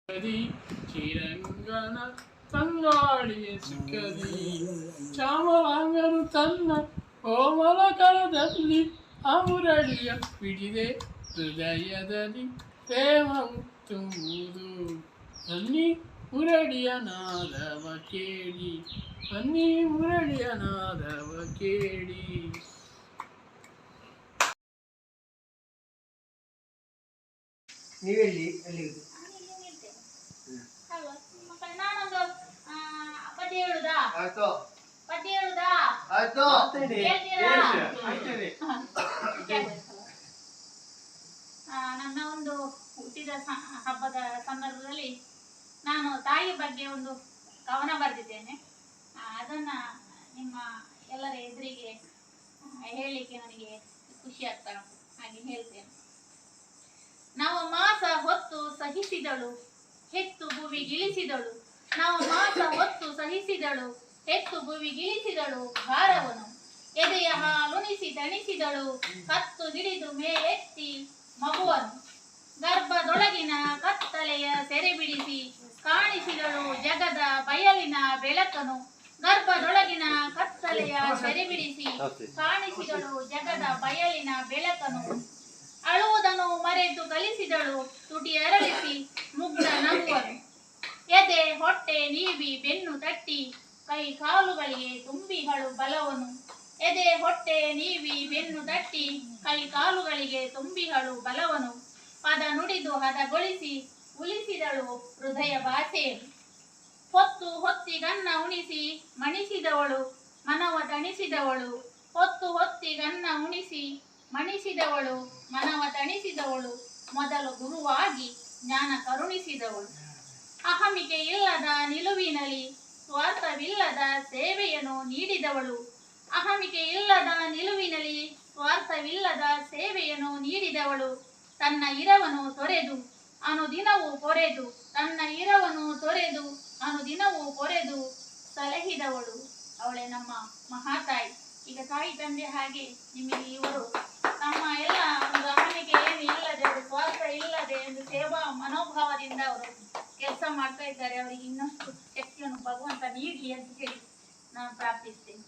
ಶ್ರೀರಂಗನ ತಂಗಾಳಿಯ ಸುಖದಿ ಚಾಮರಾಂಗನು ತನ್ನ ಕೋಮಲ ಕರದಲ್ಲಿ ಅಮುರಳಿಯ ಪಿಡಿದೆ ಹೃದಯದಲ್ಲಿ ಪ್ರೇಮವು ತುಂಬುವುದು. ಬನ್ನಿ ಮುರಳಿಯ ನಾದವ ಕೇಳಿ, ಬನ್ನಿ ಮುರಳಿಯ ನಾದವ ಕೇಳಿ. ನೀವೆಲ್ಲಿ ಅಲ್ಲಿ ನಾನೊಂದು ಪದ್ಯ ಹೇಳುದಾ? ಆಯ್ತು ಪದ್ಯ ಹೇಳುದಾ? ಆಯ್ತು ನನ್ನ ಒಂದು ಹುಟ್ಟಿದ ಹಬ್ಬದ ಸಂದರ್ಭದಲ್ಲಿ ನಾನು ತಾಯಿ ಬಗ್ಗೆ ಒಂದು ಕವನ ಬರೆದಿದ್ದೇನೆ. ಅದನ್ನ ನಿಮ್ಮ ಎಲ್ಲರ ಎದುರಿಗೆ ಹೇಳಲಿಕ್ಕೆ ನನಗೆ ಖುಷಿ ಆಗ್ತಾ ಉಂಟು, ಹಾಗೆ ಹೇಳ್ತೇನೆ. ನಾವು ಮಾಸ ಹೊತ್ತು ಸಹಿಸಿದಳು, ಹೆತ್ತು ಭುವಿಗಿಳಿಸಿದಳು. ನಾವು ಮಾಸ ಹೊತ್ತು ಸಹಿಸಿದಳು, ಹೆತ್ತು ಭುವಿಗಿಳಿಸಿದಳು ಭಾರವನು. ಎದೆಯ ಹಾಲುಣಿಸಿ ತಣಿಸಿದಳು, ಕತ್ತು ಹಿಡಿದು ಮೇಲೆತ್ತಿ ಮಗುವನು. ಗರ್ಭದೊಳಗಿನ ಕತ್ತಲೆಯ ಸೆರೆ ಬಿಡಿಸಿ ಕಾಣಿಸಿದಳು ಜಗದ ಬಯಲಿನ ಬೆಳಕನು. ಗರ್ಭದೊಳಗಿನ ಕತ್ತಲೆಯ ಸೆರೆ ಬಿಡಿಸಿ ಕಾಣಿಸಿದಳು ಜಗದ ಬಯಲಿನ ಬೆಳಕನು. ಅಳುವುದನ್ನು ಮರೆತು ಕಲಿಸಿದಳು, ತುಟಿ ಅರಳಿಸಿ ಮುಗ್ಧ ನಗುವನು. ಎದೆ ಹೊಟ್ಟೆ ನೀವಿ ಬೆನ್ನು ತಟ್ಟಿ ಕೈ ಕಾಲುಗಳಿಗೆ ತುಂಬಿಗಳು ಬಲವನು. ಎದೆ ಹೊಟ್ಟೆ ನೀವಿ ಬೆನ್ನು ತಟ್ಟಿ ಕೈ ಕಾಲುಗಳಿಗೆ ತುಂಬಿಗಳು ಬಲವನು. ಪದ ನುಡಿದು ಹದಗೊಳಿಸಿ ಉಳಿಸಿದಳು ಹೃದಯ ಭಾಷೆಯನ್ನು. ಹೊತ್ತು ಹೊತ್ತಿಗನ್ನ ಉಣಿಸಿ ಮಣಿಸಿದವಳು ಮನವ ತಣಿಸಿದವಳು. ಹೊತ್ತು ಹೊತ್ತಿಗನ್ನ ಉಣಿಸಿ ಮಣಿಸಿದವಳು ಮನವ ತಣಿಸಿದವಳು. ಮೊದಲು ಗುರುವಾಗಿ ಜ್ಞಾನ ಕರುಣಿಸಿದವಳು. ಅಹಮಿಕೆ ಇಲ್ಲದ ನಿಲುವಿನಲ್ಲಿ ಸ್ವಾರ್ಥವಿಲ್ಲದ ಸೇವೆಯನ್ನು ನೀಡಿದವಳು. ಅಹಮಿಕೆ ಇಲ್ಲದ ನಿಲುವಿನಲ್ಲಿ ಸ್ವಾರ್ಥವಿಲ್ಲದ ಸೇವೆಯನ್ನು ನೀಡಿದವಳು. ತನ್ನ ಇರವನ್ನು ತೊರೆದು ಅನುದಿನವೂ ಪೊರೆದು, ತನ್ನ ಇರವನ್ನು ತೊರೆದು ಅನುದಿನವೂ ಪೊರೆದು ಸಲಹಿದವಳು. ಅವಳೇ ನಮ್ಮ ಮಹಾತಾಯಿ. ಈಗ ತಾಯಿ ತಂದೆ ಹಾಗೆ ನಿಮಗೆ ಇವರು ನಮ್ಮ ಎಲ್ಲ ಒಂದು ಅಹಮಿಕೆ ಏನು ಇಲ್ಲದೆ, ಸ್ವಾರ್ಥ ಇಲ್ಲದೆ ಒಂದು ಸೇವಾ ಮನೋಭಾವದಿಂದ ಅವರು ಕೆಲಸ ಮಾಡ್ತಾ ಇದ್ದಾರೆ. ಅವರಿಗೆ ಇನ್ನಷ್ಟು ಶಕ್ತಿಯನ್ನು ಭಗವಂತ ನೀಡಿ ಅಂತ ಹೇಳಿ ನಾನು ಪ್ರಾರ್ಥಿಸ್ತೇನೆ.